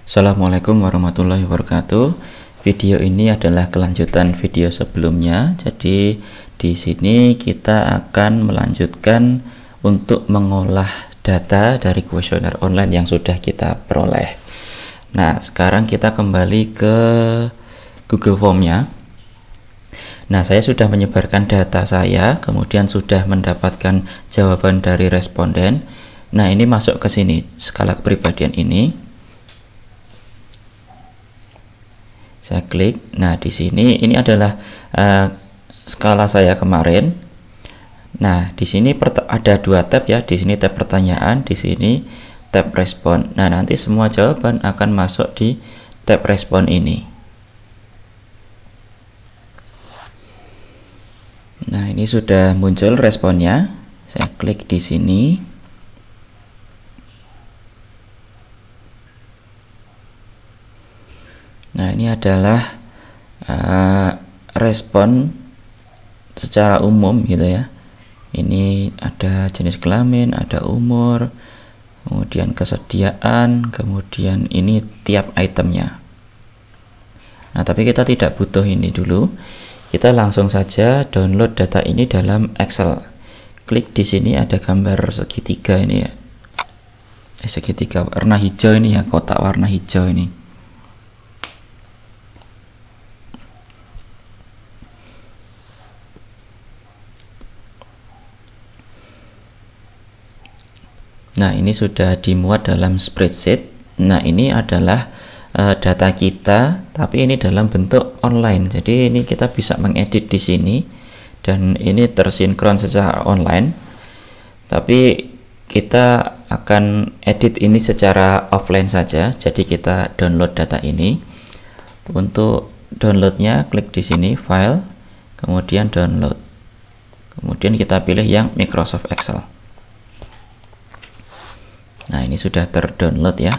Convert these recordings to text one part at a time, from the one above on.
Assalamualaikum warahmatullahi wabarakatuh. Video ini adalah kelanjutan video sebelumnya. Jadi di sini kita akan melanjutkan untuk mengolah data dari kuesioner online yang sudah kita peroleh. Nah, sekarang kita kembali ke Google Form-nya. Nah, saya sudah menyebarkan data saya, kemudian sudah mendapatkan jawaban dari responden. Nah, ini masuk ke sini, skala kepribadian ini. Saya klik. Nah, di sini ini adalah skala saya kemarin. Nah, di sini ada dua tab ya. Di sini tab pertanyaan, di sini tab respon. Nah, nanti semua jawaban akan masuk di tab respon ini. Nah, ini sudah muncul responnya. Saya klik di sini. Nah, ini adalah respon secara umum gitu ya. Ini ada jenis kelamin, ada umur, kemudian kesediaan, kemudian ini tiap itemnya. Nah, tapi kita tidak butuh ini dulu. Kita langsung saja download data ini dalam Excel. Klik di sini ada gambar segitiga ini ya. Segitiga warna hijau ini ya, kotak warna hijau ini. Nah, ini sudah dimuat dalam spreadsheet. Nah, ini adalah data kita, tapi ini dalam bentuk online. Jadi ini kita bisa mengedit di sini dan ini tersinkron secara online. Tapi kita akan edit ini secara offline saja. Jadi kita download data ini. Untuk downloadnya klik di sini file, kemudian download. Kemudian kita pilih yang Microsoft Excel. Nah, ini sudah terdownload ya.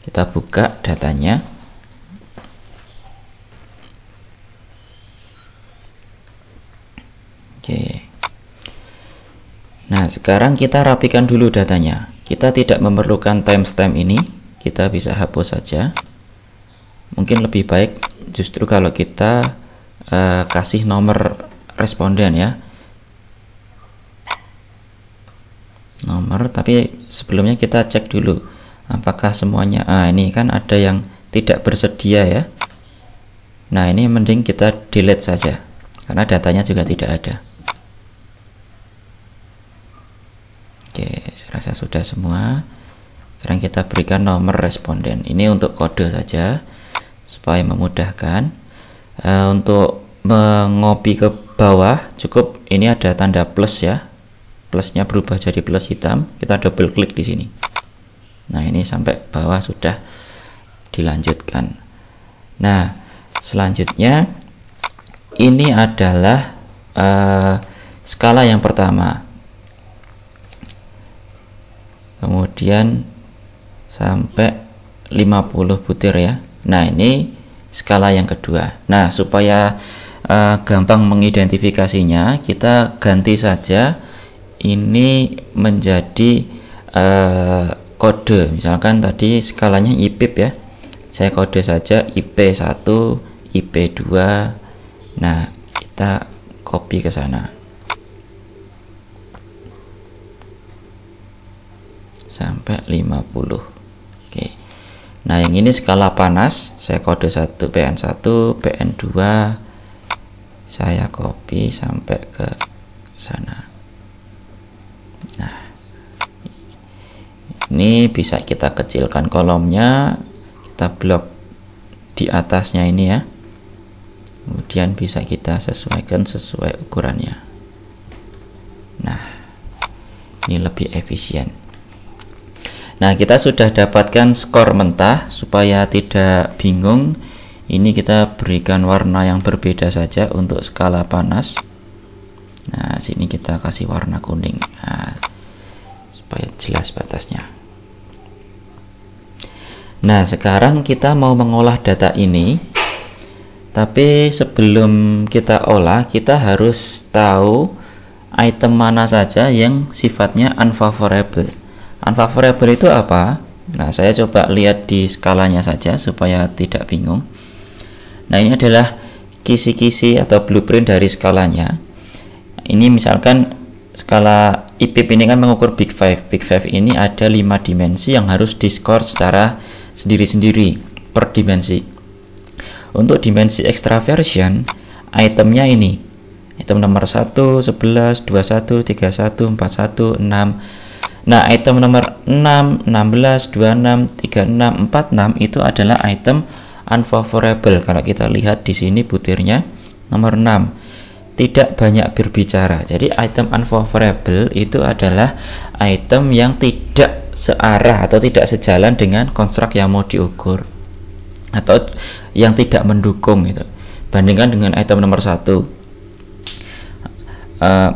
Kita buka datanya. Oke. Nah, sekarang kita rapikan dulu datanya. Kita tidak memerlukan timestamp ini. Kita bisa hapus saja. Mungkin lebih baik justru kalau kita kasih nomor responden ya. Nomor, tapi sebelumnya kita cek dulu apakah semuanya ini kan ada yang tidak bersedia ya. Nah, ini mending kita delete saja karena datanya juga tidak ada. Oke, saya rasa sudah semua. Sekarang kita berikan nomor responden. Ini untuk kode saja supaya memudahkan. Untuk mengopi ke bawah cukup ini ada tanda plus ya. Plusnya berubah jadi plus hitam, kita double klik di sini. Nah, ini sampai bawah sudah dilanjutkan. Nah, selanjutnya ini adalah skala yang pertama, kemudian sampai 50 butir ya. Nah, ini skala yang kedua. Nah, supaya gampang mengidentifikasinya, kita ganti saja ini menjadi kode. Misalkan tadi skalanya IPIP ya, saya kode saja IP1, IP2. Nah, kita copy ke sana sampai 50. Oke. Nah, yang ini skala panas, saya kode 1 PN1, PN2, saya copy sampai ke sana. Nah, ini bisa kita kecilkan kolomnya, kita blok di atasnya ini ya. Kemudian bisa kita sesuaikan sesuai ukurannya. Nah, ini lebih efisien. Nah, kita sudah dapatkan skor mentah. Supaya tidak bingung, ini kita berikan warna yang berbeda saja untuk skala panas. Nah, sini kita kasih warna kuning. Nah, supaya jelas batasnya. Nah, sekarang kita mau mengolah data ini. Tapi sebelum kita olah, kita harus tahu item mana saja yang sifatnya unfavorable. Unfavorable itu apa? Nah, saya coba lihat di skalanya saja supaya tidak bingung. Nah, ini adalah kisi-kisi atau blueprint dari skalanya. Ini misalkan skala IPIP ini kan mengukur Big Five. Big Five ini ada 5 dimensi yang harus diskor secara sendiri-sendiri per dimensi. Untuk dimensi extraversion, itemnya ini. Item nomor 1, 11, 21, 31, 41, 6. Nah, item nomor 6, 16, 26, 36, 46 itu adalah item unfavorable. Kalau kita lihat di sini butirnya nomor 6. Tidak banyak berbicara. Jadi item unfavorable itu adalah item yang tidak searah atau tidak sejalan dengan konstruk yang mau diukur, atau yang tidak mendukung gitu. Bandingkan dengan item nomor 1.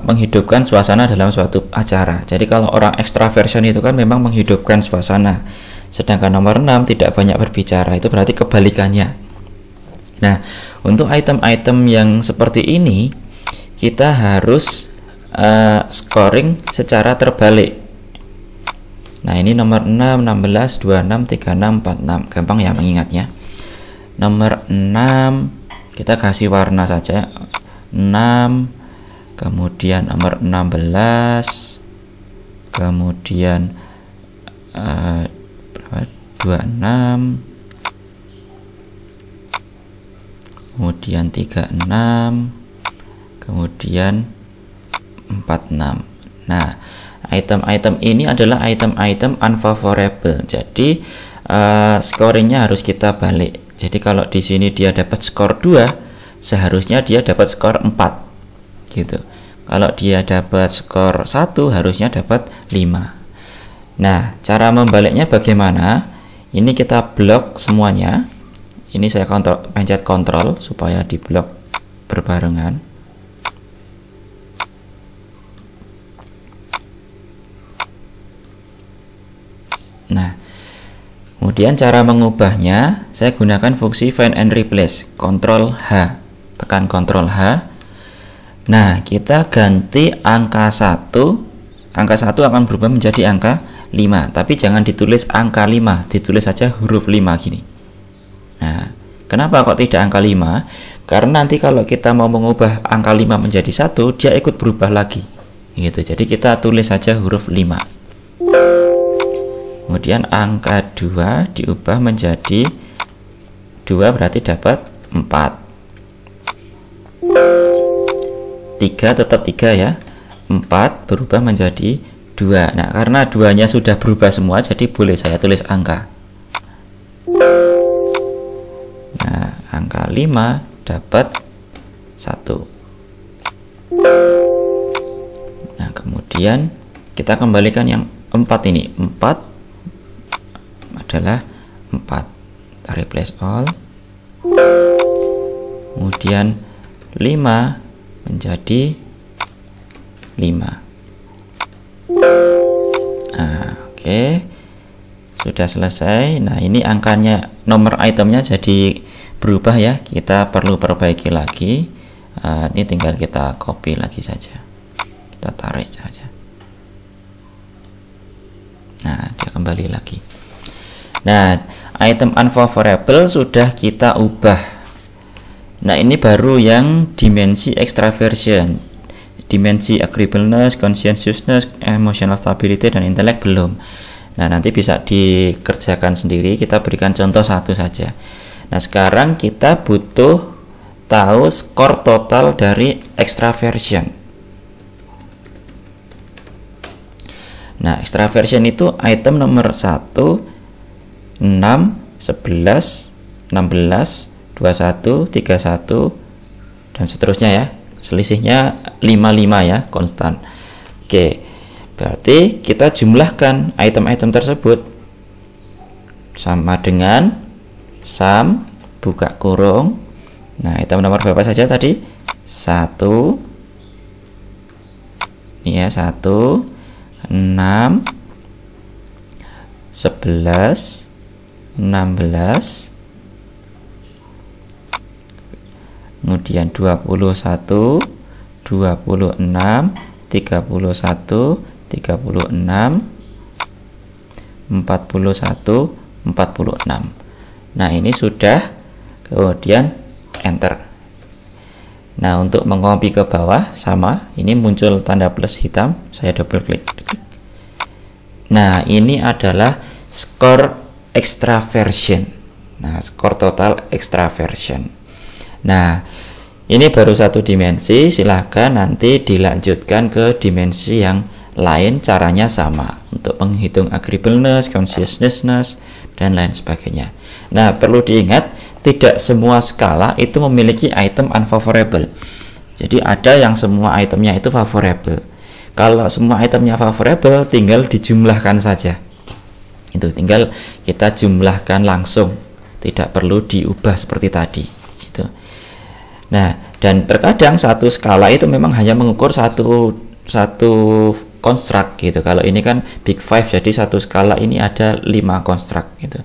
Menghidupkan suasana dalam suatu acara. Jadi kalau orang extraversion itu kan memang menghidupkan suasana, sedangkan nomor 6 tidak banyak berbicara, itu berarti kebalikannya. Nah, untuk item-item yang seperti ini kita harus scoring secara terbalik. Nah, ini nomor 6, 16, 26, 36, 46. Gampang ya mengingatnya. Nomor 6 kita kasih warna saja, 6. Kemudian nomor 16, kemudian 26, kemudian 36, kemudian 46. Nah, item-item ini adalah item-item unfavorable. Jadi scoringnya harus kita balik. Jadi kalau di sini dia dapat skor 2, seharusnya dia dapat skor 4 gitu. Kalau dia dapat skor 1, harusnya dapat 5. Nah, cara membaliknya bagaimana? Ini kita blok semuanya. Ini saya pencet kontrol supaya di blok berbarengan. Nah, kemudian cara mengubahnya saya gunakan fungsi find and replace. Ctrl H, tekan Ctrl H. Nah, kita ganti angka 1. Angka 1 akan berubah menjadi angka 5, tapi jangan ditulis angka 5, ditulis saja huruf 5 gini. Nah, kenapa kok tidak angka 5? Karena nanti kalau kita mau mengubah angka 5 menjadi 1, dia ikut berubah lagi gitu. Jadi kita tulis saja huruf 5. Kemudian angka 2 diubah menjadi 2, berarti dapat 4. 3 tetap 3 ya. 4 berubah menjadi 2. Nah, karena 2-nya sudah berubah semua, jadi boleh saya tulis angka. Nah, angka 5 dapat 1. Nah, kemudian kita kembalikan yang 4 ini. 4 adalah 4. Kita replace all. Kemudian 5 menjadi 5. Nah, oke. Sudah selesai. Nah, ini angkanya, nomor itemnya jadi berubah ya. Kita perlu perbaiki lagi. Ini tinggal kita copy lagi saja. Kita tarik saja. Nah, dia kembali lagi. Nah, item unfavorable sudah kita ubah. Nah, ini baru yang dimensi extraversion. Dimensi agreeableness, conscientiousness, emotional stability, dan intellect belum. Nah, nanti bisa dikerjakan sendiri. Kita berikan contoh satu saja. Nah, sekarang kita butuh tahu skor total dari extraversion. Nah, extraversion itu item nomor 1, 6, 11, 16, 21, 31, dan seterusnya ya. Selisihnya 55 ya, konstan. Oke, berarti kita jumlahkan item-item tersebut sama dengan sum buka kurung. Nah, item nomor berapa saja tadi? 1. Ini ya, 1, 6, 11, 16, kemudian 21, 26, 31, 36, 41, 46. Nah, ini sudah, kemudian enter. Nah, untuk mengcopy ke bawah sama, ini muncul tanda plus hitam, saya double klik. Nah, ini adalah skor extraversion. Nah, skor total extraversion. Nah, ini baru satu dimensi, silahkan nanti dilanjutkan ke dimensi yang lain, caranya sama untuk menghitung agreeableness, consciousness, dan lain sebagainya. Nah, perlu diingat tidak semua skala itu memiliki item unfavorable. Jadi ada yang semua itemnya itu favorable. Kalau semua itemnya favorable, tinggal dijumlahkan saja. Itu tinggal kita jumlahkan langsung, tidak perlu diubah seperti tadi. Gitu. Nah, dan terkadang satu skala itu memang hanya mengukur satu konstruk gitu. Kalau ini kan Big Five, jadi satu skala ini ada 5 konstruk gitu.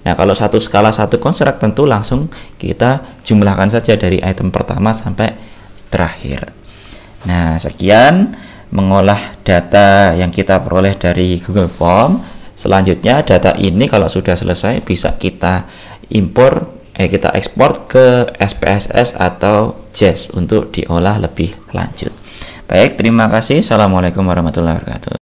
Nah, kalau satu skala satu konstruk, tentu langsung kita jumlahkan saja dari item pertama sampai terakhir. Nah, sekian mengolah data yang kita peroleh dari Google Form. Selanjutnya data ini kalau sudah selesai bisa kita kita ekspor ke SPSS atau JAS untuk diolah lebih lanjut. Baik, terima kasih. Assalamualaikum warahmatullahi wabarakatuh.